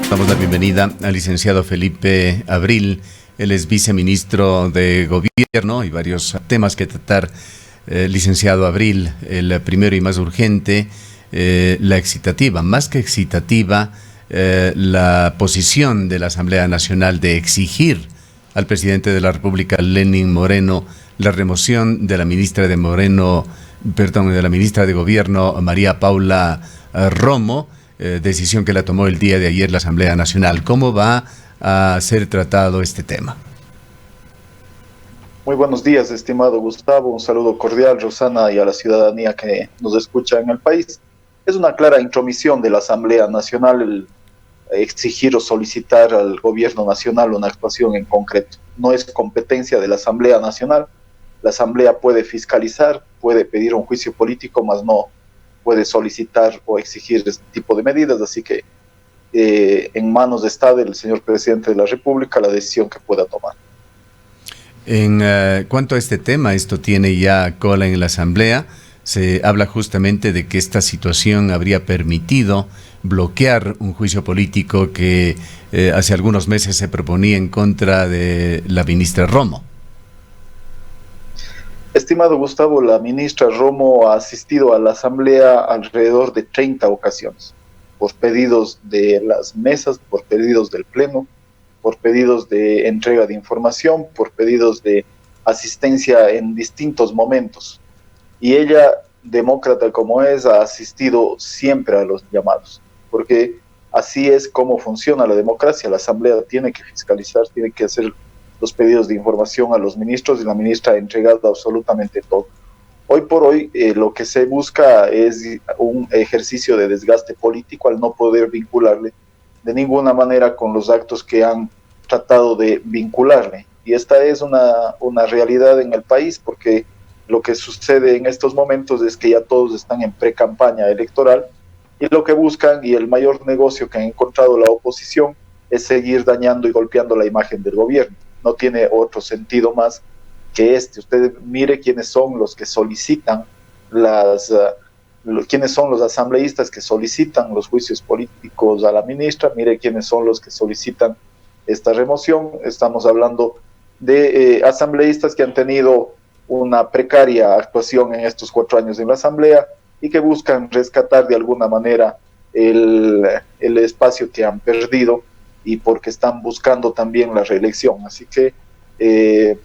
Damos la bienvenida al licenciado Felipe Abril. Él es viceministro de Gobierno y varios temas que tratar. Licenciado Abril, el primero y más urgente, la excitativa, más que excitativa, la posición de la Asamblea Nacional de exigir al presidente de la República, Lenín Moreno, la remoción de la ministra de de la ministra de Gobierno, María Paula Romo, decisión que la tomó el día de ayer la Asamblea Nacional. ¿Cómo va a ser tratado este tema? Muy buenos días, estimado Gustavo. Un saludo cordial, Rosana, y a la ciudadanía que nos escucha en el país. Es una clara intromisión de la Asamblea Nacional el exigir o solicitar al gobierno nacional una actuación en concreto. No es competencia de la Asamblea Nacional. La Asamblea puede fiscalizar, puede pedir un juicio político, mas no puede solicitar o exigir este tipo de medidas. Así que en manos está del señor presidente de la República la decisión que pueda tomar. En cuanto a este tema, esto tiene ya cola en la Asamblea. Se habla justamente de que esta situación habría permitido bloquear un juicio político que hace algunos meses se proponía en contra de la ministra Romo. Estimado Gustavo, la ministra Romo ha asistido a la Asamblea alrededor de 30 ocasiones, por pedidos de las mesas, por pedidos del Pleno, por pedidos de entrega de información, por pedidos de asistencia en distintos momentos. Y ella, demócrata como es, ha asistido siempre a los llamados, porque así es como funciona la democracia. La Asamblea tiene que fiscalizar, tiene que hacer los pedidos de información a los ministros y la ministra ha entregado absolutamente todo. Hoy por hoy lo que se busca es un ejercicio de desgaste político al no poder vincularle de ninguna manera con los actos que han tratado de vincularle. Y esta es una realidad en el país, porque lo que sucede en estos momentos es que ya todos están en pre-campaña electoral y lo que buscan, y el mayor negocio que ha encontrado la oposición, es seguir dañando y golpeando la imagen del gobierno. No tiene otro sentido más que este. Usted mire quiénes son los que solicitan quiénes son los asambleístas que solicitan los juicios políticos a la ministra, mire quiénes son los que solicitan esta remoción. Estamos hablando de asambleístas que han tenido una precaria actuación en estos 4 años en la Asamblea y que buscan rescatar de alguna manera el espacio que han perdido y porque están buscando también la reelección. Así que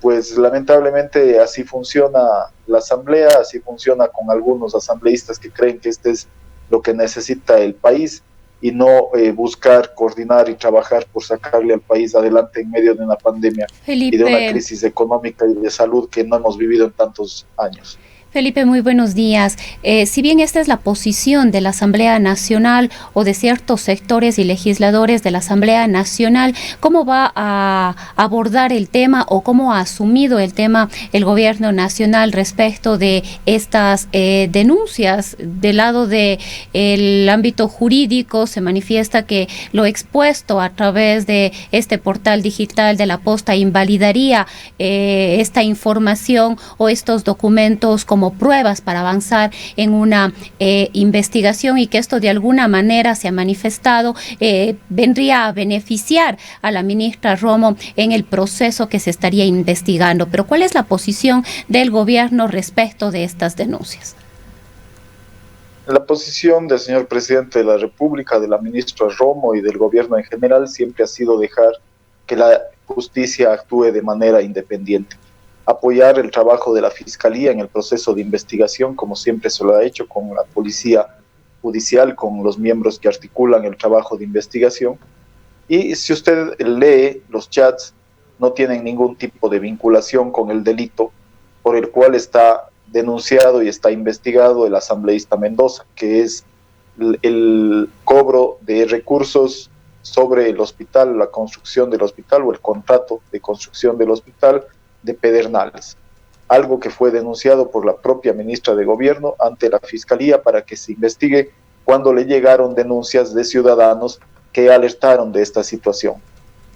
pues lamentablemente así funciona la Asamblea, así funciona con algunos asambleístas que creen que este es lo que necesita el país y no buscar, coordinar y trabajar por sacarle al país adelante en medio de una pandemia Felipe, y de una crisis económica y de salud que no hemos vivido en tantos años. Felipe, muy buenos días. Si bien esta es la posición de la Asamblea Nacional o de ciertos sectores y legisladores de la Asamblea Nacional, ¿cómo va a abordar el tema o cómo ha asumido el tema el Gobierno Nacional respecto de estas denuncias? Del lado del ámbito jurídico se manifiesta que lo expuesto a través de este portal digital de la Posta invalidaría esta información o estos documentos como pruebas para avanzar en una investigación, y que esto de alguna manera se ha manifestado vendría a beneficiar a la ministra Romo en el proceso que se estaría investigando. Pero ¿cuál es la posición del gobierno respecto de estas denuncias? La posición del señor presidente de la República, de la ministra Romo y del gobierno en general siempre ha sido dejar que la justicia actúe de manera independiente. Apoyar el trabajo de la Fiscalía en el proceso de investigación, como siempre se lo ha hecho con la Policía Judicial, con los miembros que articulan el trabajo de investigación. Y si usted lee los chats, no tienen ningún tipo de vinculación con el delito por el cual está denunciado y está investigado el asambleísta Mendoza, que es el cobro de recursos sobre el hospital, la construcción del hospital o el contrato de construcción del hospital de Pedernales, algo que fue denunciado por la propia ministra de Gobierno ante la Fiscalía para que se investigue cuando le llegaron denuncias de ciudadanos que alertaron de esta situación.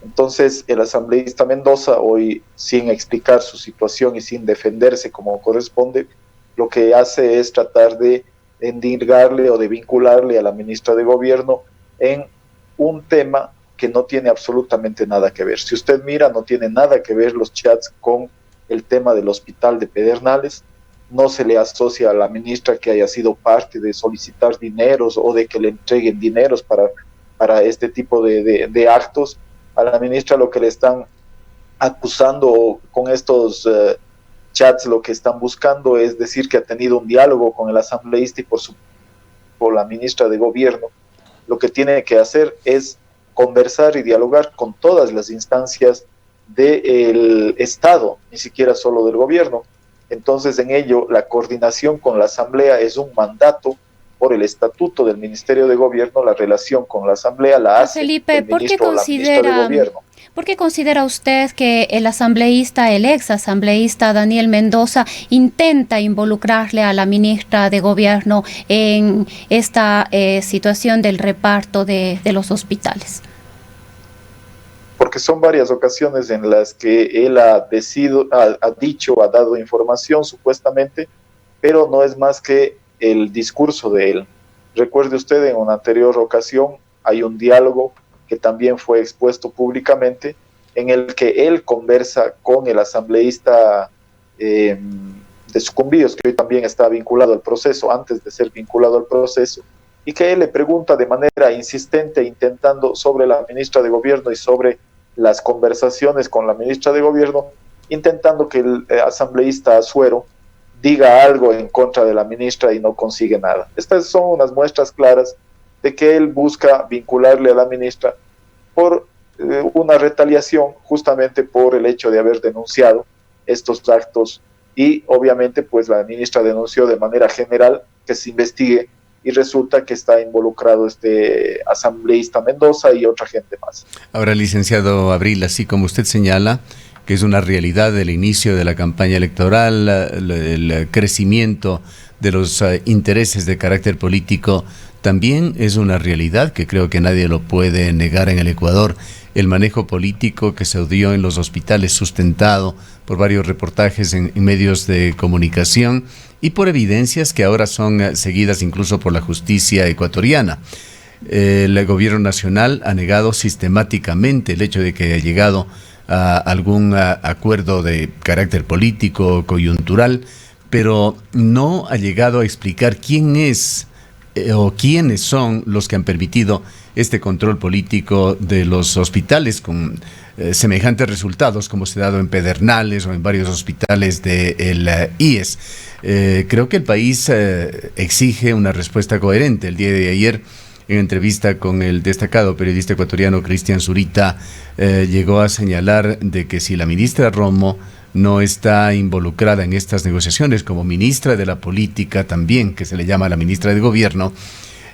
Entonces, el asambleísta Mendoza, hoy sin explicar su situación y sin defenderse como corresponde, lo que hace es tratar de endilgarle o de vincularle a la ministra de Gobierno en un tema que no tiene absolutamente nada que ver. Si usted mira, no tiene nada que ver los chats con el tema del hospital de Pedernales. No se le asocia a la ministra que haya sido parte de solicitar dineros o de que le entreguen dineros para este tipo de actos. A la ministra lo que le están acusando con estos chats, lo que están buscando es decir que ha tenido un diálogo con el asambleísta y por la ministra de Gobierno. Lo que tiene que hacer es conversar y dialogar con todas las instancias del Estado, ni siquiera solo del gobierno. Entonces, en ello, la coordinación con la Asamblea es un mandato por el estatuto del Ministerio de Gobierno. La relación con la Asamblea la hace Felipe, el ministro o la ministra de Gobierno. ¿Por qué considera usted que el asambleísta, el ex asambleísta Daniel Mendoza, intenta involucrarle a la ministra de Gobierno en esta situación del reparto de los hospitales? Porque son varias ocasiones en las que él ha dicho, ha dado información supuestamente, pero no es más que el discurso de él. Recuerde usted, en una anterior ocasión hay un diálogo que también fue expuesto públicamente, en el que él conversa con el asambleísta de Sucumbíos, que hoy también está vinculado al proceso, antes de ser vinculado al proceso, y que él le pregunta de manera insistente, intentando sobre la ministra de Gobierno y sobre las conversaciones con la ministra de Gobierno, intentando que el asambleísta Azuero diga algo en contra de la ministra y no consigue nada. Estas son unas muestras claras de que él busca vincularle a la ministra por una retaliación, justamente por el hecho de haber denunciado estos actos, y obviamente pues la ministra denunció de manera general que se investigue, y resulta que está involucrado este asambleísta Mendoza y otra gente más. Ahora, licenciado Abril, así como usted señala que es una realidad el inicio de la campaña electoral, el crecimiento de los intereses de carácter político, también es una realidad que creo que nadie lo puede negar en el Ecuador, el manejo político que se dio en los hospitales, sustentado por varios reportajes en medios de comunicación y por evidencias que ahora son seguidas incluso por la justicia ecuatoriana. El gobierno nacional ha negado sistemáticamente el hecho de que haya llegado a algún acuerdo de carácter político o coyuntural, pero no ha llegado a explicar quién es o quiénes son los que han permitido este control político de los hospitales con semejantes resultados como se ha dado en Pedernales o en varios hospitales del IES. Creo que el país exige una respuesta coherente. El día de ayer, en entrevista con el destacado periodista ecuatoriano Cristian Zurita, llegó a señalar de que si la ministra Romo no está involucrada en estas negociaciones como ministra de la política también, que se le llama la ministra de Gobierno,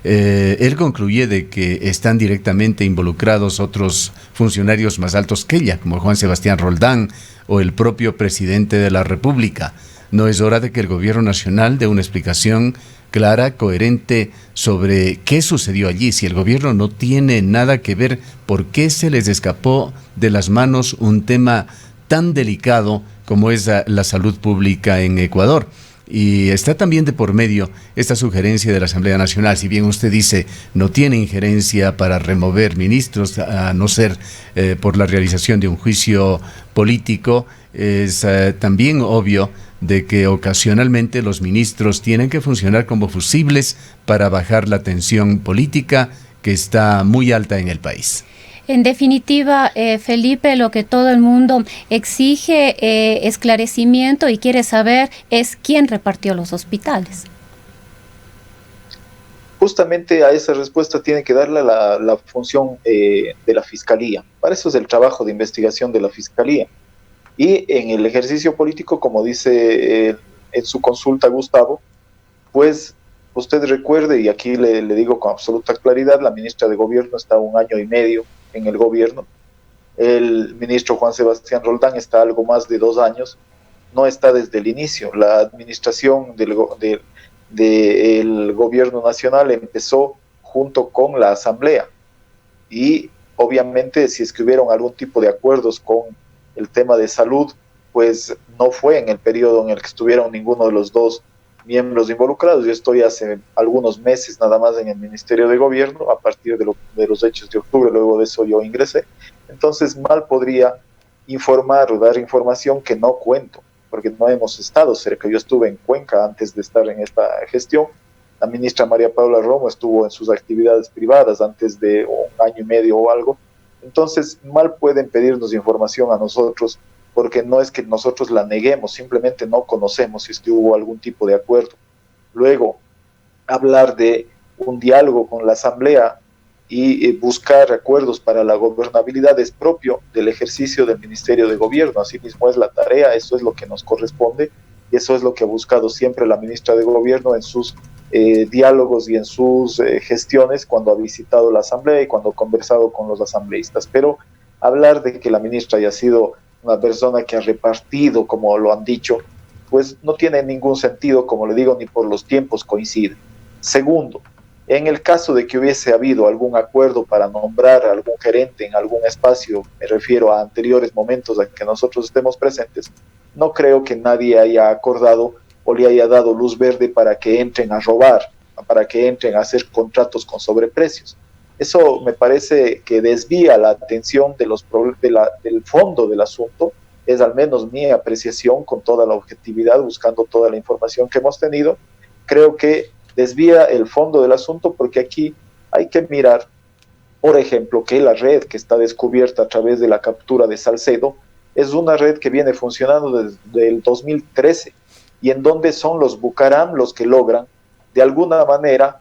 él concluye de que están directamente involucrados otros funcionarios más altos que ella, como Juan Sebastián Roldán o el propio presidente de la República. ¿No es hora de que el gobierno nacional dé una explicación clara, coherente sobre qué sucedió allí? Si el gobierno no tiene nada que ver, ¿por qué se les escapó de las manos un tema tan delicado como es la salud pública en Ecuador? Y está también de por medio esta sugerencia de la Asamblea Nacional. Si bien usted dice no tiene injerencia para remover ministros, a no ser por la realización de un juicio político, es también obvio de que ocasionalmente los ministros tienen que funcionar como fusibles para bajar la tensión política que está muy alta en el país. En definitiva, Felipe, lo que todo el mundo exige esclarecimiento y quiere saber es quién repartió los hospitales. Justamente a esa respuesta tiene que darle la función de la Fiscalía. Para eso es el trabajo de investigación de la Fiscalía. Y en el ejercicio político, como dice en su consulta Gustavo, pues usted recuerde, y aquí le digo con absoluta claridad, la ministra de Gobierno está 1 año y medio en el gobierno, el ministro Juan Sebastián Roldán está algo más de 2 años, no está desde el inicio. La administración del gobierno nacional empezó junto con la Asamblea, y obviamente si es que hubieron algún tipo de acuerdos con el tema de salud, pues no fue en el periodo en el que estuvieron ninguno de los dos miembros involucrados. Yo estoy hace algunos meses nada más en el Ministerio de Gobierno, a partir de los hechos de octubre, luego de eso yo ingresé. Entonces mal podría informar o dar información que no cuento, porque no hemos estado cerca. Yo estuve en Cuenca antes de estar en esta gestión. La ministra María Paula Romo estuvo en sus actividades privadas antes de un año y medio o algo. Entonces mal pueden pedirnos información a nosotros, porque no es que nosotros la neguemos, simplemente no conocemos si es que hubo algún tipo de acuerdo. Luego, hablar de un diálogo con la Asamblea y buscar acuerdos para la gobernabilidad es propio del ejercicio del Ministerio de Gobierno. Asimismo es la tarea, eso es lo que nos corresponde, y eso es lo que ha buscado siempre la ministra de Gobierno en sus diálogos y en sus gestiones cuando ha visitado la Asamblea y cuando ha conversado con los asambleístas. Pero hablar de que la ministra haya sido una persona que ha repartido, como lo han dicho, pues no tiene ningún sentido, como le digo, ni por los tiempos coincide. Segundo, en el caso de que hubiese habido algún acuerdo para nombrar a algún gerente en algún espacio, me refiero a anteriores momentos en que nosotros estemos presentes, no creo que nadie haya acordado o le haya dado luz verde para que entren a robar, para que entren a hacer contratos con sobreprecios. Eso me parece que desvía la atención del fondo del asunto, es al menos mi apreciación con toda la objetividad, buscando toda la información que hemos tenido. Creo que desvía el fondo del asunto, porque aquí hay que mirar, por ejemplo, que la red que está descubierta a través de la captura de Salcedo es una red que viene funcionando desde el 2013 y en donde son los Bucaram los que logran de alguna manera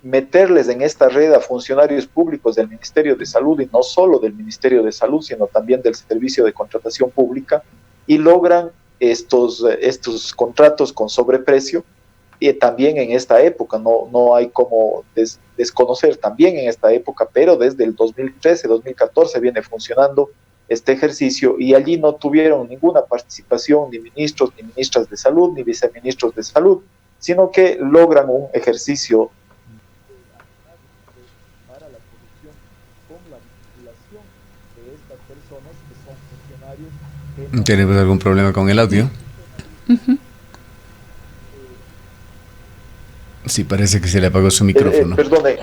meterles en esta red a funcionarios públicos del Ministerio de Salud, y no solo del Ministerio de Salud, sino también del Servicio de Contratación Pública, y logran estos contratos con sobreprecio. Y también en esta época, no hay como desconocer, también en esta época, pero desde el 2013, 2014 viene funcionando este ejercicio, y allí no tuvieron ninguna participación ni ministros ni ministras de salud, ni viceministros de salud, sino que logran un ejercicio para la corrupción con la vinculación de estas personas que son funcionarios. ¿Tenemos algún problema con el audio? Sí, parece que se le apagó su micrófono. Perdone.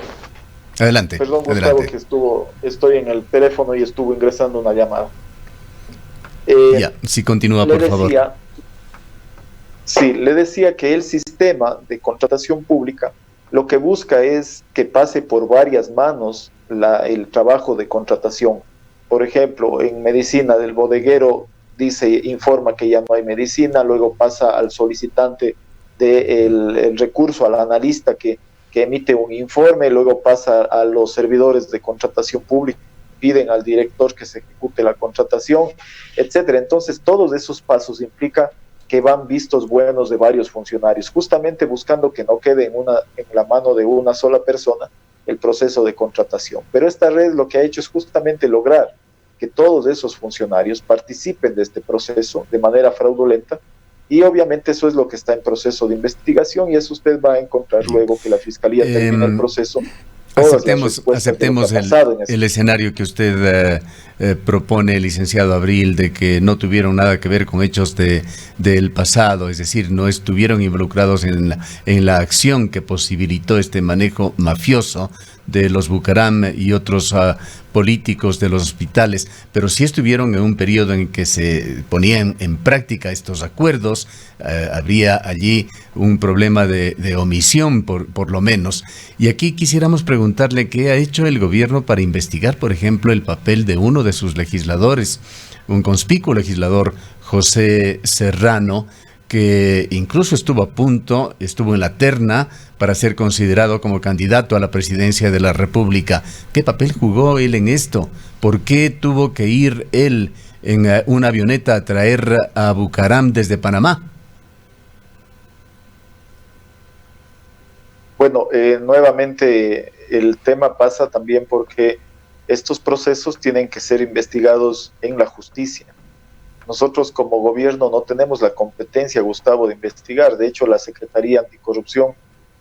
Adelante. Perdón, Gustavo, adelante. que estoy en el teléfono y estuvo ingresando una llamada. Ya, sí, continúa, por favor. Sí, le decía que el sistema de contratación pública lo que busca es que pase por varias manos el trabajo de contratación. Por ejemplo, en medicina del bodeguero informa que ya no hay medicina, luego pasa al solicitante del recurso, al analista que emite un informe, luego pasa a los servidores de contratación pública, piden al director que se ejecute la contratación, etcétera. Entonces, todos esos pasos implican que van vistos buenos de varios funcionarios, justamente buscando que no quede en la mano de una sola persona el proceso de contratación. Pero esta red lo que ha hecho es justamente lograr que todos esos funcionarios participen de este proceso de manera fraudulenta, y obviamente eso es lo que está en proceso de investigación, y eso usted va a encontrar luego que la Fiscalía termina el proceso. Aceptemos el escenario que usted propone, licenciado Abril, de que no tuvieron nada que ver con hechos del pasado, es decir, no estuvieron involucrados en la acción que posibilitó este manejo mafioso de los Bucaram y otros políticos de los hospitales, pero sí estuvieron en un periodo en que se ponían en práctica estos acuerdos. Habría allí un problema de omisión, por lo menos. Y aquí quisiéramos preguntarle qué ha hecho el gobierno para investigar, por ejemplo, el papel de uno de sus legisladores, un conspicuo legislador, José Serrano, que incluso estuvo en la terna para ser considerado como candidato a la presidencia de la República. ¿Qué papel jugó él en esto? ¿Por qué tuvo que ir él en una avioneta a traer a Bucaram desde Panamá? Bueno, nuevamente el tema pasa también porque estos procesos tienen que ser investigados en la justicia. Nosotros como gobierno no tenemos la competencia, Gustavo, de investigar. De hecho, la Secretaría Anticorrupción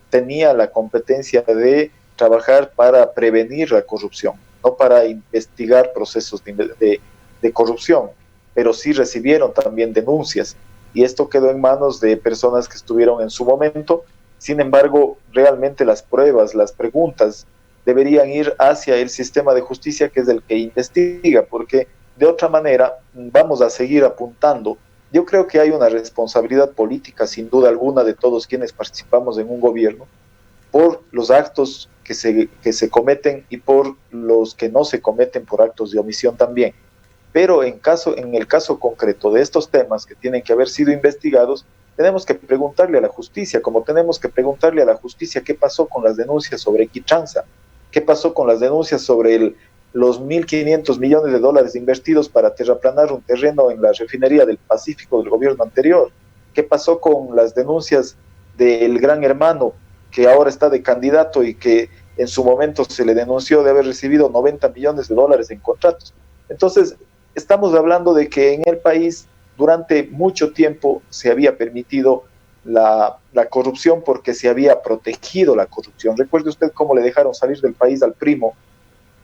tenía la competencia de trabajar para prevenir la corrupción, no para investigar procesos de corrupción, pero sí recibieron también denuncias. y esto quedó en manos de personas que estuvieron en su momento. Sin embargo, realmente las pruebas, las preguntas deberían ir hacia el sistema de justicia, que es el que investiga, porque de otra manera vamos a seguir apuntando. Yo creo que hay una responsabilidad política, sin duda alguna, de todos quienes participamos en un gobierno, por los actos que se cometen y por los que no se cometen por actos de omisión también. Pero en el caso concreto de estos temas que tienen que haber sido investigados, tenemos que preguntarle a la justicia, como tenemos que preguntarle a la justicia qué pasó con las denuncias sobre Equitranza, qué pasó con las denuncias sobre los 1.500 millones de dólares invertidos para terraplanar un terreno en la refinería del Pacífico del gobierno anterior, qué pasó con las denuncias del Gran Hermano, que ahora está de candidato y que en su momento se le denunció de haber recibido 90 millones de dólares en contratos. Entonces, estamos hablando de que en el país durante mucho tiempo se había permitido la corrupción porque se había protegido la corrupción. Recuerde usted cómo le dejaron salir del país al primo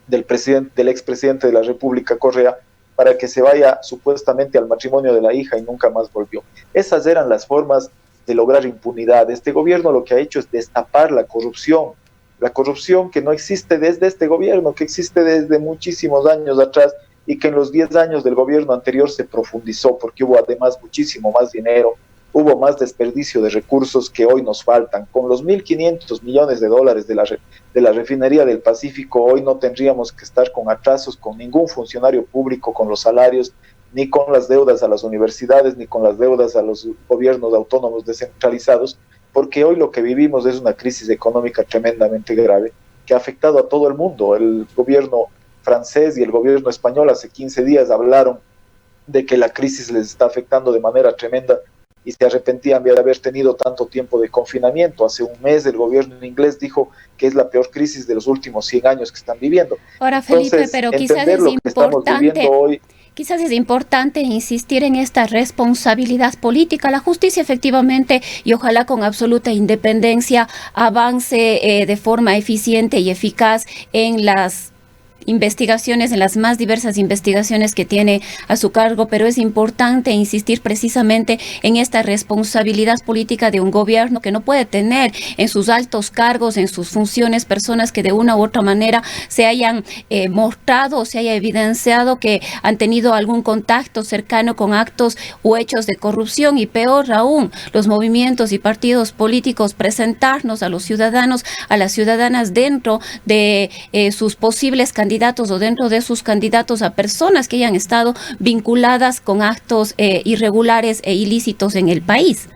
del expresidente de la República, Correa, para que se vaya supuestamente al matrimonio de la hija y nunca más volvió. Esas eran las formas de lograr impunidad. Este gobierno lo que ha hecho es destapar la corrupción que no existe desde este gobierno, que existe desde muchísimos años atrás y que en los 10 años del gobierno anterior se profundizó porque hubo además muchísimo más dinero, hubo más desperdicio de recursos que hoy nos faltan. Con los 1.500 millones de dólares de la refinería del Pacífico, hoy no tendríamos que estar con atrasos con ningún funcionario público, con los salarios, ni con las deudas a las universidades, ni con las deudas a los gobiernos autónomos descentralizados, porque hoy lo que vivimos es una crisis económica tremendamente grave que ha afectado a todo el mundo. El gobierno francés y el gobierno español hace 15 días hablaron de que la crisis les está afectando de manera tremenda y se arrepentían de haber tenido tanto tiempo de confinamiento. Hace un mes el gobierno inglés dijo que es la peor crisis de los últimos 100 años que están viviendo. Ahora, Felipe, entonces, pero quizás es importante... Hoy, quizás es importante insistir en esta responsabilidad política. La justicia efectivamente, y ojalá con absoluta independencia, avance de forma eficiente y eficaz en las investigaciones, en las más diversas investigaciones que tiene a su cargo, pero es importante insistir precisamente en esta responsabilidad política de un gobierno que no puede tener en sus altos cargos, en sus funciones, personas que de una u otra manera se hayan mostrado o se haya evidenciado que han tenido algún contacto cercano con actos o hechos de corrupción, y peor aún, los movimientos y partidos políticos presentarnos a los ciudadanos, a las ciudadanas dentro de sus posibles candidatos o dentro de sus candidatos a personas que hayan estado vinculadas con actos irregulares e ilícitos en el país.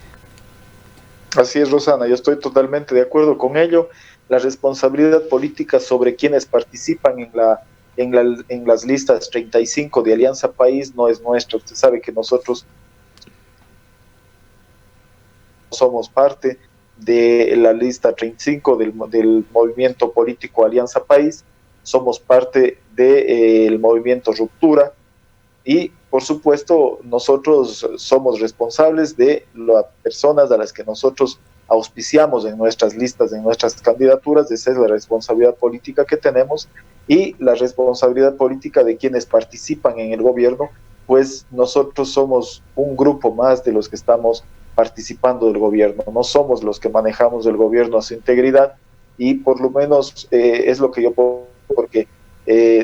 Así es, Rosana, yo estoy totalmente de acuerdo con ello. La responsabilidad política sobre quienes participan en las listas 35 de Alianza País no es nuestra. Usted sabe que nosotros somos parte de la lista 35 del movimiento político Alianza País, somos parte del movimiento Ruptura y, por supuesto, nosotros somos responsables de las personas a las que nosotros auspiciamos en nuestras listas, en nuestras candidaturas. Esa es la responsabilidad política que tenemos, y la responsabilidad política de quienes participan en el gobierno, pues nosotros somos un grupo más de los que estamos participando del gobierno, no somos los que manejamos el gobierno a su integridad, y por lo menos es lo que yo puedo, porque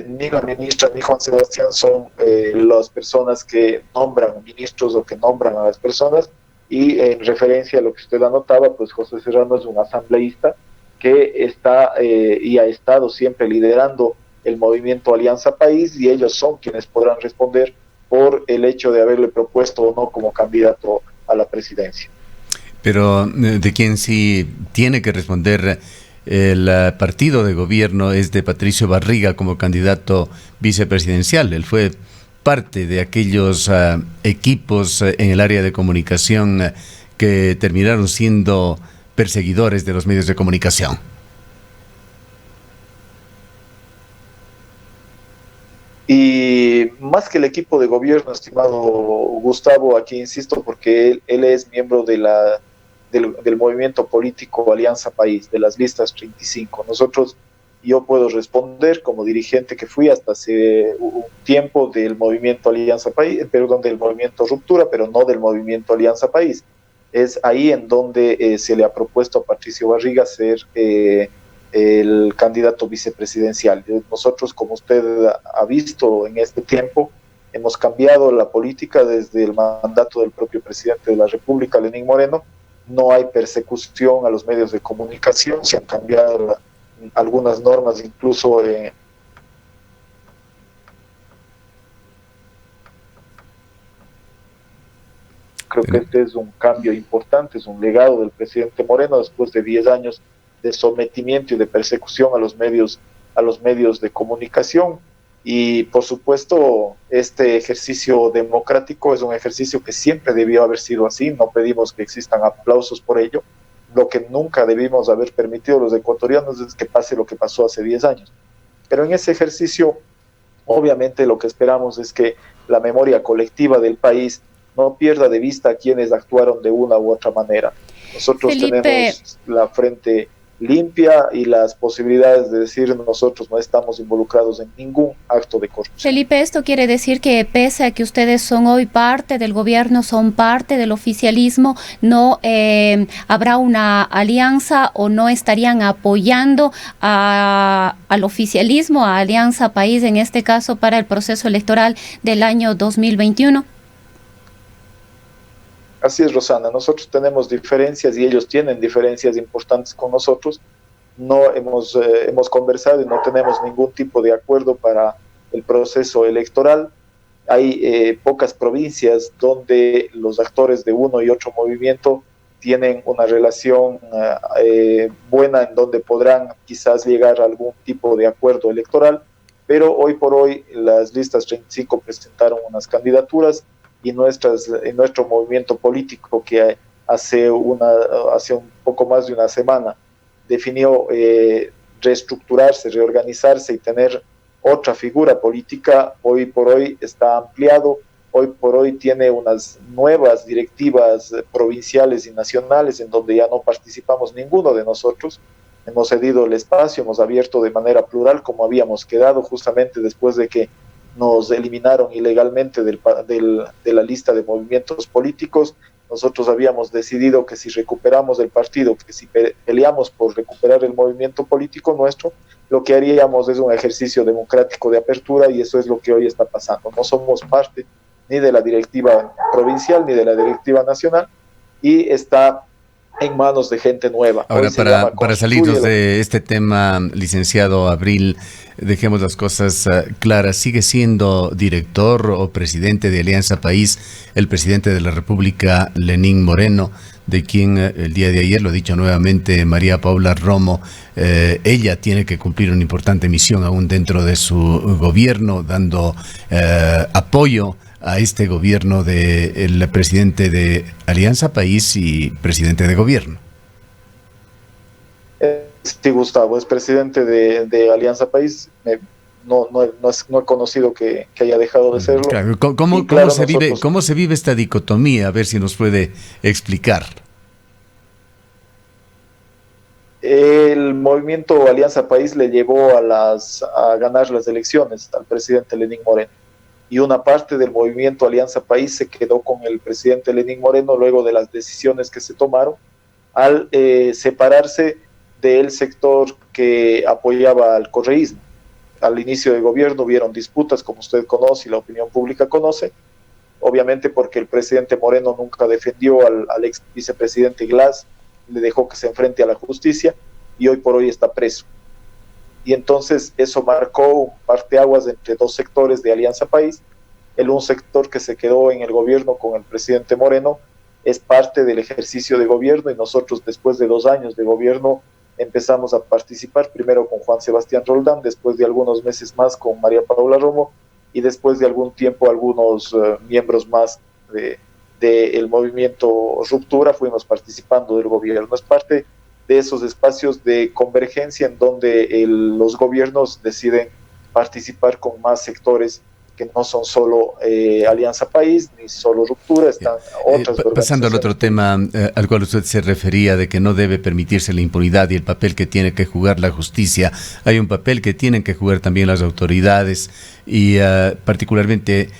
ni la ministra ni Juan Sebastián son las personas que nombran ministros o que nombran a las personas, y en referencia a lo que usted anotaba, pues José Serrano es un asambleísta que está y ha estado siempre liderando el movimiento Alianza País, y ellos son quienes podrán responder por el hecho de haberle propuesto o no como candidato a la presidencia. Pero de quien sí tiene que responder el partido de gobierno es de Patricio Barriga como candidato vicepresidencial. Él fue parte de aquellos equipos en el área de comunicación que terminaron siendo perseguidores de los medios de comunicación. Y más que el equipo de gobierno, estimado Gustavo, aquí insisto porque él es miembro del movimiento político Alianza País, de las listas 35. Nosotros Yo puedo responder como dirigente que fui hasta hace un tiempo del movimiento Alianza País, perdón, del movimiento Ruptura, pero no del movimiento Alianza País. Es ahí en donde se le ha propuesto a Patricio Barriga ser el candidato vicepresidencial. Nosotros, como usted ha visto en este tiempo, hemos cambiado la política desde el mandato del propio presidente de la República, Lenín Moreno. No hay persecución a los medios de comunicación, se han cambiado algunas normas, incluso creo que este es un cambio importante, es un legado del presidente Moreno después de 10 años de sometimiento y de persecución a los medios de comunicación. Y por supuesto, este ejercicio democrático es un ejercicio que siempre debió haber sido así. No pedimos que existan aplausos por ello. Lo que nunca debimos haber permitido los ecuatorianos es que pase lo que pasó hace 10 años. Pero en ese ejercicio, obviamente lo que esperamos es que la memoria colectiva del país no pierda de vista a quienes actuaron de una u otra manera. Nosotros Felipe, tenemos la frente limpia y las posibilidades de decir nosotros no estamos involucrados en ningún acto de corrupción. Felipe, esto quiere decir que pese a que ustedes son hoy parte del gobierno, son parte del oficialismo, no habrá una alianza o no estarían apoyando al oficialismo, a Alianza País en este caso para el proceso electoral del año 2021. Así es, Rosana, nosotros tenemos diferencias y ellos tienen diferencias importantes con nosotros. No hemos conversado y no tenemos ningún tipo de acuerdo para el proceso electoral. Hay pocas provincias donde los actores de uno y otro movimiento tienen una relación buena en donde podrán quizás llegar a algún tipo de acuerdo electoral, pero hoy por hoy las listas 35 presentaron unas candidaturas y nuestro movimiento político que hace un poco más de una semana definió reestructurarse, reorganizarse y tener otra figura política, hoy por hoy está ampliado, hoy por hoy tiene unas nuevas directivas provinciales y nacionales en donde ya no participamos ninguno de nosotros. Hemos cedido el espacio, hemos abierto de manera plural como habíamos quedado justamente después de que nos eliminaron ilegalmente de la lista de movimientos políticos. Nosotros habíamos decidido que si recuperamos el partido, que si peleamos por recuperar el movimiento político nuestro, lo que haríamos es un ejercicio democrático de apertura y eso es lo que hoy está pasando. No somos parte ni de la directiva provincial ni de la directiva nacional y está en manos de gente nueva. Ahora, para salirnos de este tema, licenciado Abril, dejemos las cosas claras. ¿Sigue siendo director o presidente de Alianza País el presidente de la República, Lenín Moreno, de quien el día de ayer, lo ha dicho nuevamente María Paula Romo, ella tiene que cumplir una importante misión aún dentro de su gobierno, dando apoyo a este gobierno del presidente de Alianza País y presidente de gobierno? Sí, Gustavo, es presidente de Alianza País. No he conocido que haya dejado de serlo. Claro. ¿Cómo se vive esta dicotomía? A ver si nos puede explicar. El movimiento Alianza País le llevó a ganar las elecciones al presidente Lenín Moreno. Y una parte del movimiento Alianza País se quedó con el presidente Lenín Moreno luego de las decisiones que se tomaron al separarse del sector que apoyaba al correísmo. Al inicio del gobierno hubieron disputas, como usted conoce y la opinión pública conoce, obviamente porque el presidente Moreno nunca defendió al ex vicepresidente Glass, le dejó que se enfrente a la justicia y hoy por hoy está preso. Y entonces eso marcó un parteaguas entre dos sectores de Alianza País. Un sector que se quedó en el gobierno con el presidente Moreno es parte del ejercicio de gobierno y nosotros después de 2 años de gobierno empezamos a participar primero con Juan Sebastián Roldán, después de algunos meses más con María Paula Romo y después de algún tiempo algunos miembros más del movimiento Ruptura fuimos participando del gobierno. Es parte de esos espacios de convergencia en donde los gobiernos deciden participar con más sectores que no son solo Alianza País, ni solo Ruptura, están otras pasando al otro tema al cual usted se refería, de que no debe permitirse la impunidad y el papel que tiene que jugar la justicia. Hay un papel que tienen que jugar también las autoridades y particularmente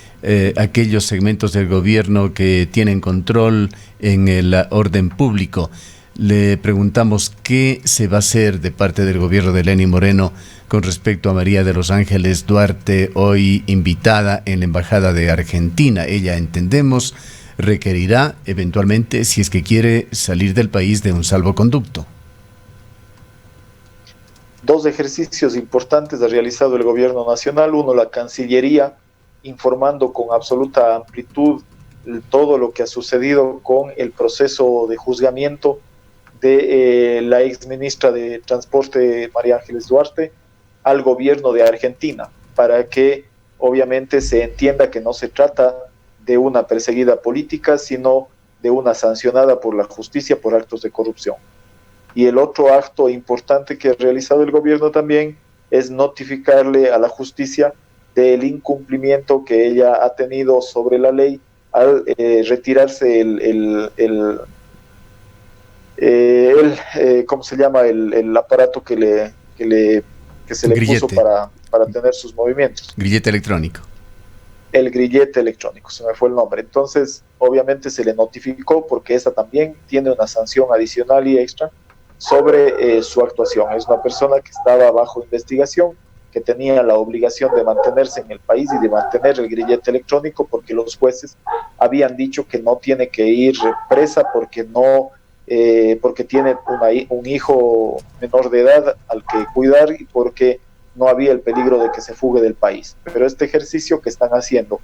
aquellos segmentos del gobierno que tienen control en el orden público. Le preguntamos qué se va a hacer de parte del gobierno de Lenín Moreno con respecto a María de los Ángeles Duarte, hoy invitada en la Embajada de Argentina. Ella, entendemos, requerirá eventualmente, si es que quiere salir del país, de un salvoconducto. Dos ejercicios importantes ha realizado el gobierno nacional. Uno, la Cancillería, informando con absoluta amplitud todo lo que ha sucedido con el proceso de juzgamiento de la ex ministra de Transporte, María Ángeles Duarte, al gobierno de Argentina, para que obviamente se entienda que no se trata de una perseguida política, sino de una sancionada por la justicia por actos de corrupción. Y el otro acto importante que ha realizado el gobierno también es notificarle a la justicia del incumplimiento que ella ha tenido sobre la ley al retirarse ¿cómo se llama? El aparato que se le grillete. puso para tener sus movimientos. Grillete electrónico. El grillete electrónico, se me fue el nombre. Entonces, obviamente se le notificó porque esa también tiene una sanción adicional y extra sobre su actuación. Es una persona que estaba bajo investigación, que tenía la obligación de mantenerse en el país y de mantener el grillete electrónico, porque los jueces habían dicho que no tiene que ir presa porque tiene un hijo menor de edad al que cuidar y porque no había el peligro de que se fugue del país. Pero este ejercicio que están haciendo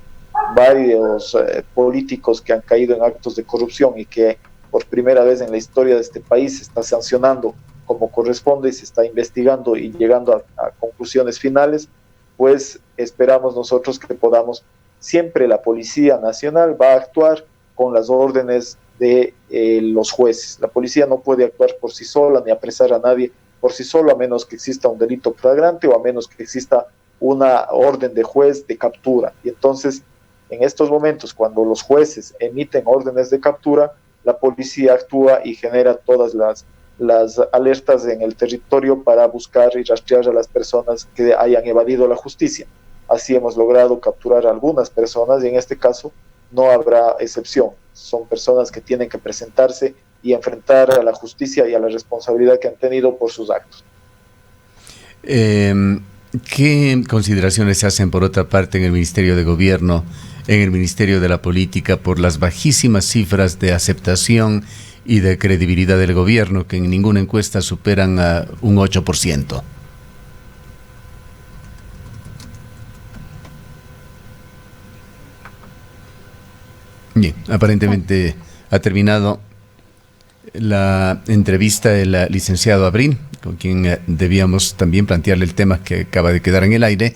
varios políticos que han caído en actos de corrupción y que por primera vez en la historia de este país se está sancionando como corresponde y se está investigando y llegando a conclusiones finales, pues esperamos nosotros que podamos, siempre la Policía Nacional va a actuar con las órdenes de los jueces. La policía no puede actuar por sí sola ni apresar a nadie por sí solo, a menos que exista un delito flagrante o a menos que exista una orden de juez de captura. Y entonces, en estos momentos, cuando los jueces emiten órdenes de captura, la policía actúa y genera todas las alertas en el territorio para buscar y rastrear a las personas que hayan evadido la justicia. Así hemos logrado capturar a algunas personas y en este caso no habrá excepción. Son personas que tienen que presentarse y enfrentar a la justicia y a la responsabilidad que han tenido por sus actos. ¿Qué consideraciones se hacen, por otra parte, en el Ministerio de Gobierno, en el Ministerio de la Política, por las bajísimas cifras de aceptación y de credibilidad del gobierno, que en ninguna encuesta superan a un 8%? Bien, aparentemente ha terminado la entrevista del licenciado Abril, con quien debíamos también plantearle el tema que acaba de quedar en el aire.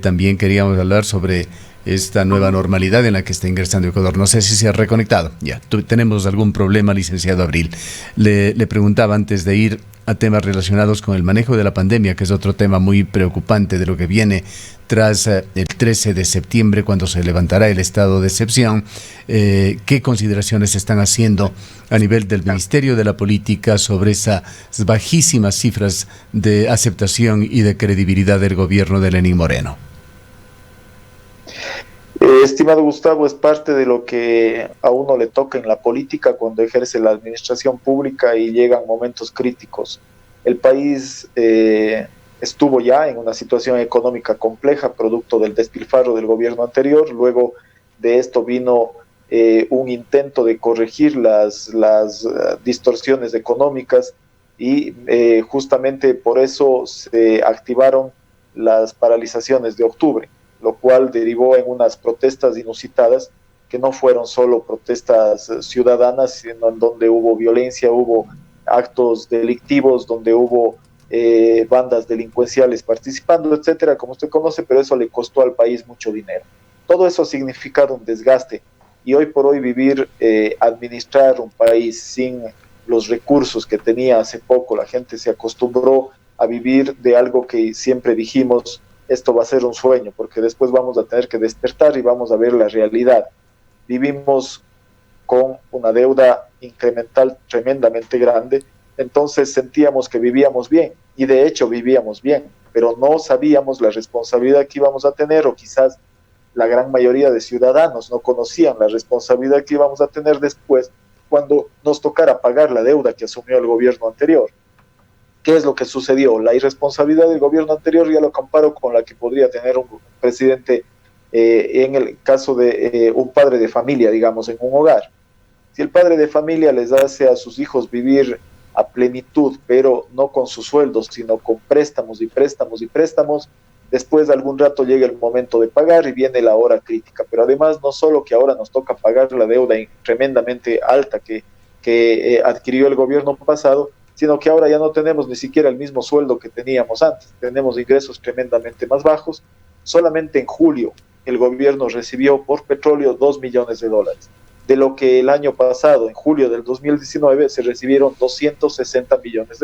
También queríamos hablar sobre esta nueva normalidad en la que está ingresando Ecuador. No sé si se ha reconectado. Ya, tenemos algún problema, licenciado Abril. Le preguntaba antes de ir a temas relacionados con el manejo de la pandemia, que es otro tema muy preocupante de lo que viene tras el 13 de septiembre, cuando se levantará el estado de excepción. ¿Qué consideraciones se están haciendo a nivel del Ministerio de la Política sobre esas bajísimas cifras de aceptación y de credibilidad del gobierno de Lenín Moreno? Estimado Gustavo, es parte de lo que a uno le toca en la política cuando ejerce la administración pública y llegan momentos críticos. El país estuvo ya en una situación económica compleja, producto del despilfarro del gobierno anterior. Luego de esto vino un intento de corregir las distorsiones económicas y justamente por eso se activaron las paralizaciones de octubre, lo cual derivó en unas protestas inusitadas que no fueron solo protestas ciudadanas, sino en donde hubo violencia, hubo actos delictivos, donde hubo bandas delincuenciales participando, etcétera, como usted conoce, pero eso le costó al país mucho dinero. Todo eso ha significado un desgaste y hoy por hoy administrar un país sin los recursos que tenía hace poco, la gente se acostumbró a vivir de algo que siempre dijimos esto va a ser un sueño, porque después vamos a tener que despertar y vamos a ver la realidad. Vivimos con una deuda incremental tremendamente grande, entonces sentíamos que vivíamos bien, y de hecho vivíamos bien, pero no sabíamos la responsabilidad que íbamos a tener, o quizás la gran mayoría de ciudadanos no conocían la responsabilidad que íbamos a tener después cuando nos tocara pagar la deuda que asumió el gobierno anterior. ¿Qué es lo que sucedió? La irresponsabilidad del gobierno anterior ya lo comparo con la que podría tener un presidente en el caso de un padre de familia, digamos, en un hogar. Si el padre de familia les hace a sus hijos vivir a plenitud, pero no con sus sueldos, sino con préstamos y préstamos y préstamos, después de algún rato llega el momento de pagar y viene la hora crítica. Pero además, no solo que ahora nos toca pagar la deuda tremendamente alta que adquirió el gobierno pasado, sino que ahora ya no tenemos ni siquiera el mismo sueldo que teníamos antes, tenemos ingresos tremendamente más bajos. Solamente en julio el gobierno recibió por petróleo $2 millones, de lo que el año pasado, en julio del 2019, se recibieron $260 millones.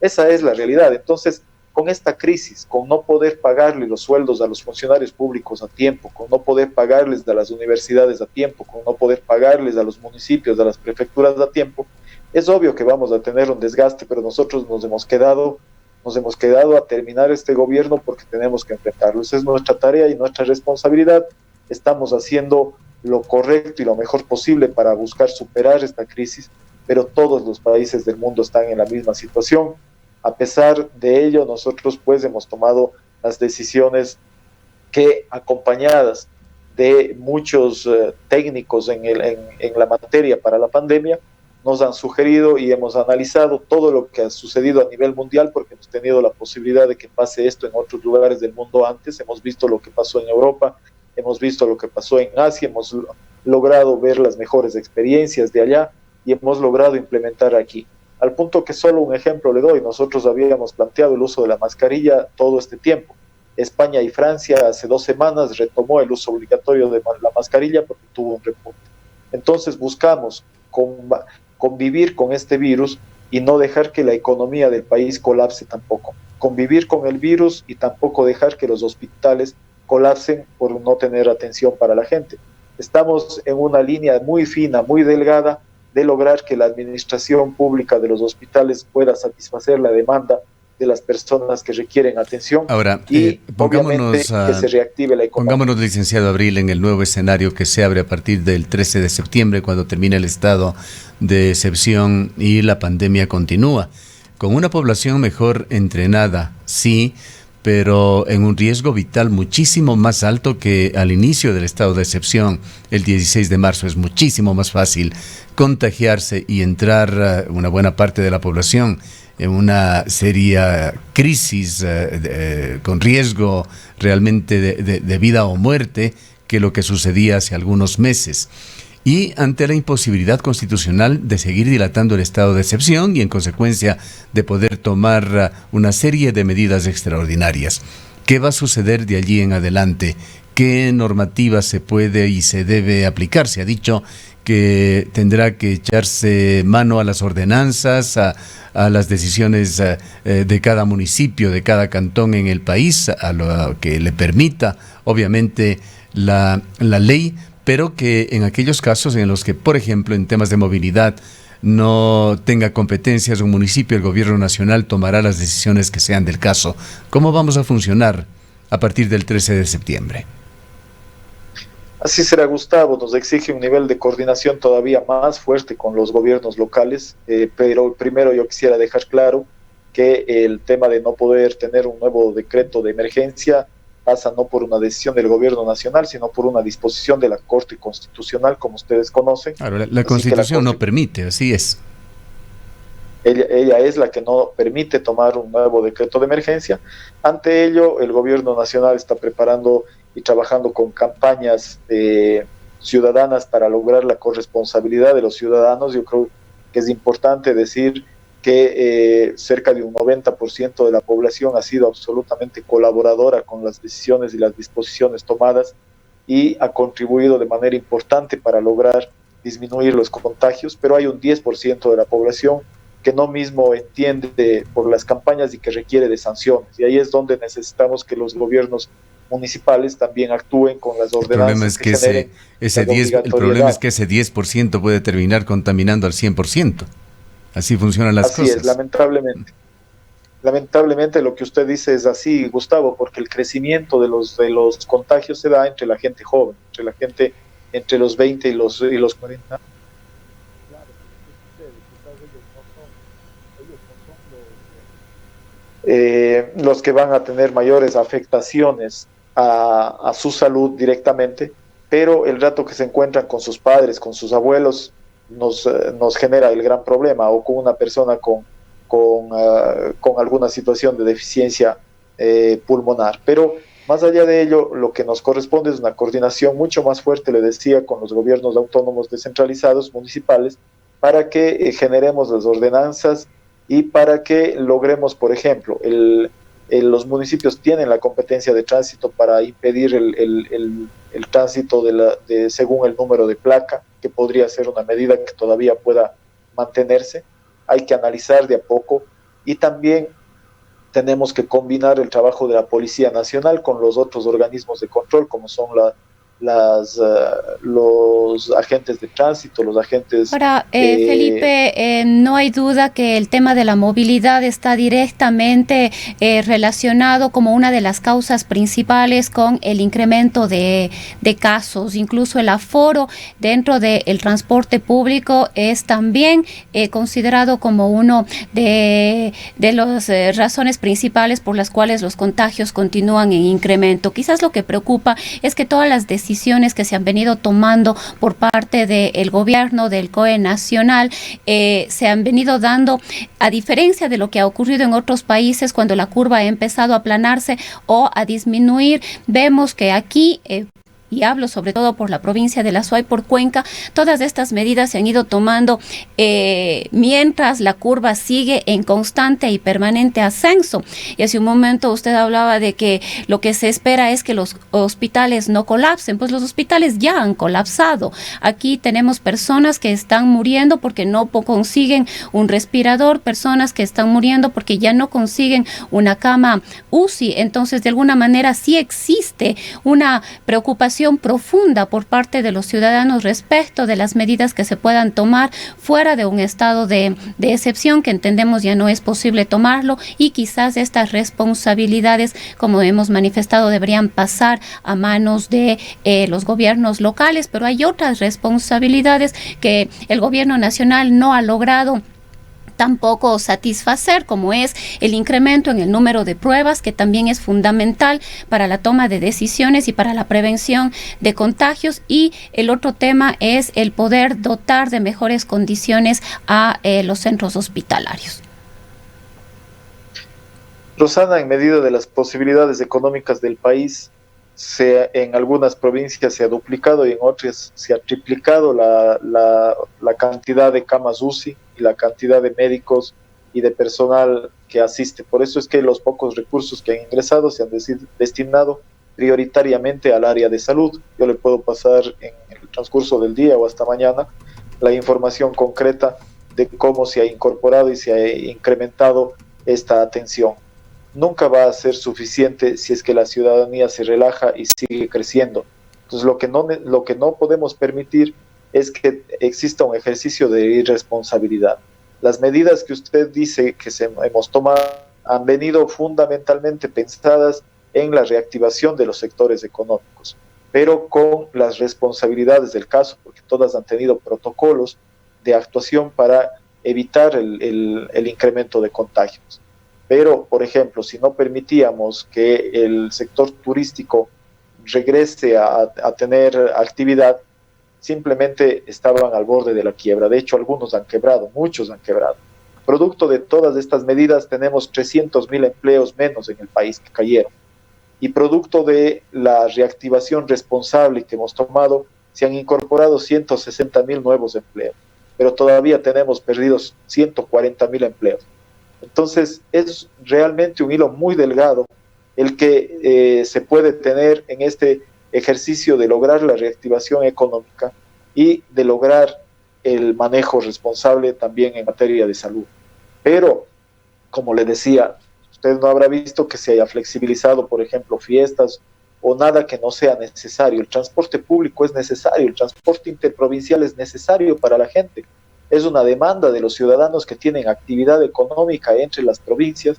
Esa es la realidad. Entonces, con esta crisis, con no poder pagarle los sueldos a los funcionarios públicos a tiempo, con no poder pagarles a las universidades a tiempo, con no poder pagarles a los municipios, a las prefecturas a tiempo, es obvio que vamos a tener un desgaste, pero nosotros nos hemos quedado a terminar este gobierno porque tenemos que enfrentarlo. Esa es nuestra tarea y nuestra responsabilidad. Estamos haciendo lo correcto y lo mejor posible para buscar superar esta crisis, pero todos los países del mundo están en la misma situación. A pesar de ello, nosotros pues hemos tomado las decisiones que, acompañadas de muchos técnicos en la materia para la pandemia, nos han sugerido y hemos analizado todo lo que ha sucedido a nivel mundial, porque hemos tenido la posibilidad de que pase esto en otros lugares del mundo antes. Hemos visto lo que pasó en Europa, hemos visto lo que pasó en Asia, hemos logrado ver las mejores experiencias de allá y hemos logrado implementar aquí. Al punto que solo un ejemplo le doy, nosotros habíamos planteado el uso de la mascarilla todo este tiempo. España y Francia hace 2 semanas retomó el uso obligatorio de la mascarilla porque tuvo un repunte. Entonces buscamos convivir con este virus y no dejar que la economía del país colapse tampoco. Convivir con el virus y tampoco dejar que los hospitales colapsen por no tener atención para la gente. Estamos en una línea muy fina, muy delgada, de lograr que la administración pública de los hospitales pueda satisfacer la demanda de las personas que requieren atención. Ahora, y obviamente que se reactive la economía. Pongámonos, licenciado Abril, en el nuevo escenario que se abre a partir del 13 de septiembre, cuando termina el estado de excepción y la pandemia continúa. Con una población mejor entrenada, sí, pero en un riesgo vital muchísimo más alto que al inicio del estado de excepción. El 16 de marzo es muchísimo más fácil contagiarse y entrar una buena parte de la población en una seria crisis con riesgo realmente de vida o muerte, que lo que sucedía hace algunos meses. Y ante la imposibilidad constitucional de seguir dilatando el estado de excepción y en consecuencia de poder tomar una serie de medidas extraordinarias. ¿Qué va a suceder de allí en adelante? ¿Qué normativa se puede y se debe aplicar? Se ha dicho que tendrá que echarse mano a las ordenanzas, a las decisiones de cada municipio, de cada cantón en el país, a lo que le permita, obviamente, la ley, pero que en aquellos casos en los que, por ejemplo, en temas de movilidad no tenga competencias un municipio, el gobierno nacional tomará las decisiones que sean del caso. ¿Cómo vamos a funcionar a partir del 13 de septiembre? Así será, Gustavo. Nos exige un nivel de coordinación todavía más fuerte con los gobiernos locales, pero primero yo quisiera dejar claro que el tema de no poder tener un nuevo decreto de emergencia pasa no por una decisión del gobierno nacional, sino por una disposición de la Corte Constitucional, como ustedes conocen. Claro, la Constitución no permite, así es. Ella es la que no permite tomar un nuevo decreto de emergencia. Ante ello, el gobierno nacional está preparando y trabajando con campañas ciudadanas para lograr la corresponsabilidad de los ciudadanos. Yo creo que es importante decir que cerca de un 90% de la población ha sido absolutamente colaboradora con las decisiones y las disposiciones tomadas y ha contribuido de manera importante para lograr disminuir los contagios, pero hay un 10% de la población que no mismo entiende por las campañas y que requiere de sanciones. Y ahí es donde necesitamos que los gobiernos municipales también actúen con las ordenanzas que generen el problema es que ese 10% puede terminar contaminando al 100%. Así funcionan las cosas. Así es, lamentablemente. Lamentablemente lo que usted dice es así, Gustavo, porque el crecimiento de los contagios se da entre la gente joven, entre la gente entre los 20 y los 40. Los que van a tener mayores afectaciones a su salud directamente, pero el rato que se encuentran con sus padres, con sus abuelos, nos genera el gran problema, o con una persona con alguna situación de deficiencia pulmonar. Pero más allá de ello, lo que nos corresponde es una coordinación mucho más fuerte, le decía, con los gobiernos autónomos descentralizados, municipales, para que generemos las ordenanzas y para que logremos, por ejemplo, los municipios tienen la competencia de tránsito para impedir el tránsito según el número de placa, que podría ser una medida que todavía pueda mantenerse. Hay que analizar de a poco, y también tenemos que combinar el trabajo de la Policía Nacional con los otros organismos de control, como son los agentes de tránsito, los agentes... Ahora, Felipe, no hay duda que el tema de la movilidad está directamente relacionado como una de las causas principales con el incremento de casos. Incluso el aforo dentro del transporte público es también considerado como uno de las razones principales por las cuales los contagios continúan en incremento. Quizás lo que preocupa es que todas las decisiones que se han venido tomando por parte del gobierno, del COE nacional, se han venido dando, a diferencia de lo que ha ocurrido en otros países cuando la curva ha empezado a aplanarse o a disminuir. Vemos que aquí... y hablo sobre todo por la provincia de La Suay, por Cuenca, todas estas medidas se han ido tomando mientras la curva sigue en constante y permanente ascenso. Y hace un momento usted hablaba de que lo que se espera es que los hospitales no colapsen. Pues los hospitales ya han colapsado. Aquí tenemos personas que están muriendo porque no consiguen un respirador, personas que están muriendo porque ya no consiguen una cama UCI. Entonces, de alguna manera sí existe una preocupación profunda por parte de los ciudadanos respecto de las medidas que se puedan tomar fuera de un estado de excepción, que entendemos ya no es posible tomarlo, y quizás estas responsabilidades, como hemos manifestado, deberían pasar a manos de los gobiernos locales, pero hay otras responsabilidades que el gobierno nacional no ha logrado tampoco satisfacer, como es el incremento en el número de pruebas, que también es fundamental para la toma de decisiones y para la prevención de contagios. Y el otro tema es el poder dotar de mejores condiciones a los centros hospitalarios. Rosana, en medida de las posibilidades económicas del país, en algunas provincias se ha duplicado y en otras se ha triplicado la cantidad de camas UCI y la cantidad de médicos y de personal que asiste. Por eso es que los pocos recursos que han ingresado se han destinado prioritariamente al área de salud. Yo le puedo pasar en el transcurso del día o hasta mañana la información concreta de cómo se ha incorporado y se ha incrementado esta atención. Nunca va a ser suficiente si es que la ciudadanía se relaja y sigue creciendo. Entonces, lo que no podemos permitir es que exista un ejercicio de irresponsabilidad. Las medidas que usted dice que hemos tomado han venido fundamentalmente pensadas en la reactivación de los sectores económicos, pero con las responsabilidades del caso, porque todas han tenido protocolos de actuación para evitar el incremento de contagios. Pero, por ejemplo, si no permitíamos que el sector turístico regrese a tener actividad, simplemente estaban al borde de la quiebra. De hecho, algunos han quebrado, muchos han quebrado. Producto de todas estas medidas, tenemos 300,000 empleos menos en el país que cayeron. Y producto de la reactivación responsable que hemos tomado, se han incorporado 160,000 nuevos empleos. Pero todavía tenemos perdidos 140,000 empleos. Entonces, es realmente un hilo muy delgado el que se puede tener en este ejercicio de lograr la reactivación económica y de lograr el manejo responsable también en materia de salud. Pero, como le decía, usted no habrá visto que se haya flexibilizado, por ejemplo, fiestas o nada que no sea necesario. El transporte público es necesario, el transporte interprovincial es necesario para la gente. Es una demanda de los ciudadanos que tienen actividad económica entre las provincias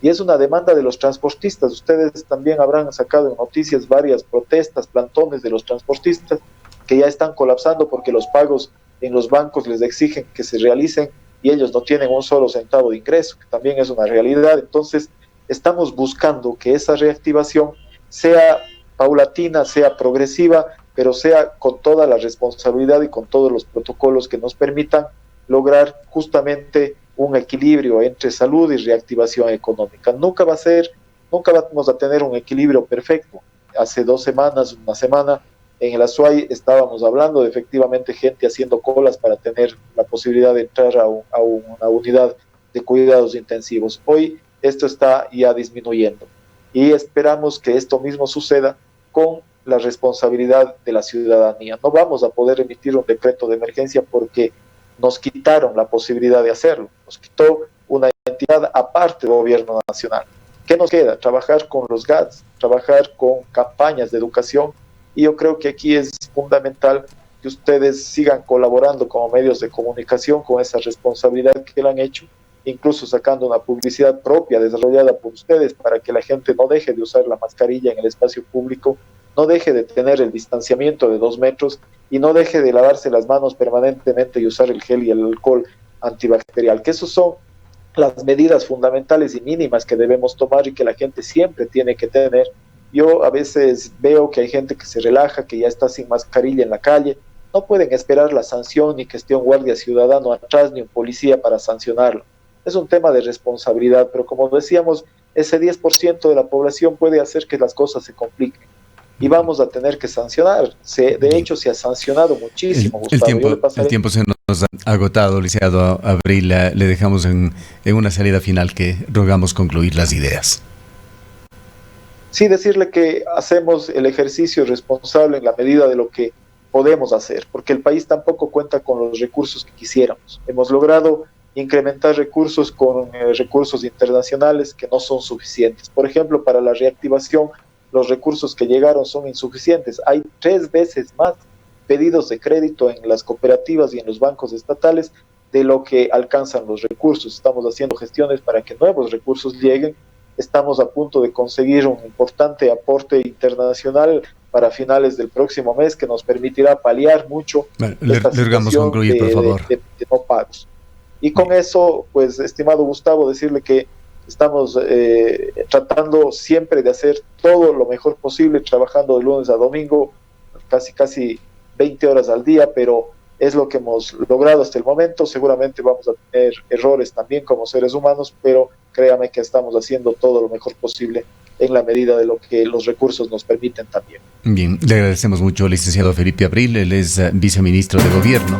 y es una demanda de los transportistas. Ustedes también habrán sacado en noticias varias protestas, plantones de los transportistas que ya están colapsando porque los pagos en los bancos les exigen que se realicen y ellos no tienen un solo centavo de ingreso, que también es una realidad. Entonces, estamos buscando que esa reactivación sea paulatina, sea progresiva, pero sea con toda la responsabilidad y con todos los protocolos que nos permitan lograr justamente un equilibrio entre salud y reactivación económica. Nunca vamos a tener un equilibrio perfecto. Hace 2 semanas, una semana, en el Azuay estábamos hablando de efectivamente gente haciendo colas para tener la posibilidad de entrar a una unidad de cuidados intensivos. Hoy esto está ya disminuyendo y esperamos que esto mismo suceda con la responsabilidad de la ciudadanía. No vamos a poder emitir un decreto de emergencia porque nos quitaron la posibilidad de hacerlo. Nos quitó una entidad aparte del gobierno nacional. ¿Qué nos queda? Trabajar con los GATS, trabajar con campañas de educación, y yo creo que aquí es fundamental que ustedes sigan colaborando como medios de comunicación con esa responsabilidad que le han hecho, incluso sacando una publicidad propia desarrollada por ustedes para que la gente no deje de usar la mascarilla en el espacio público, no deje de tener el distanciamiento de 2 metros y no deje de lavarse las manos permanentemente y usar el gel y el alcohol antibacterial, que esos son las medidas fundamentales y mínimas que debemos tomar y que la gente siempre tiene que tener. Yo a veces veo que hay gente que se relaja, que ya está sin mascarilla en la calle. No pueden esperar la sanción ni que esté un guardia ciudadano atrás ni un policía para sancionarlo. Es un tema de responsabilidad, pero como decíamos, ese 10% de la población puede hacer que las cosas se compliquen. Y vamos a tener que sancionar. De hecho, se ha sancionado muchísimo, Gustavo. El tiempo se nos ha agotado, licenciado Abril. Le dejamos en una salida final que rogamos concluir las ideas. Sí, decirle que hacemos el ejercicio responsable en la medida de lo que podemos hacer, porque el país tampoco cuenta con los recursos que quisiéramos. Hemos logrado incrementar recursos con recursos internacionales que no son suficientes. Por ejemplo, para la reactivación, los recursos que llegaron son insuficientes. Hay 3 veces más pedidos de crédito en las cooperativas y en los bancos estatales de lo que alcanzan los recursos. Estamos haciendo gestiones para que nuevos recursos lleguen. Estamos a punto de conseguir un importante aporte internacional para finales del próximo mes que nos permitirá paliar mucho esta situación concluir, por favor. De no pagos. Y con eso, pues, estimado Gustavo, decirle que estamos tratando siempre de hacer todo lo mejor posible, trabajando de lunes a domingo, casi 20 horas al día, pero es lo que hemos logrado hasta el momento. Seguramente vamos a tener errores también como seres humanos, pero créame que estamos haciendo todo lo mejor posible en la medida de lo que los recursos nos permiten también. Bien, le agradecemos mucho al licenciado Felipe Abril, él es viceministro de Gobierno.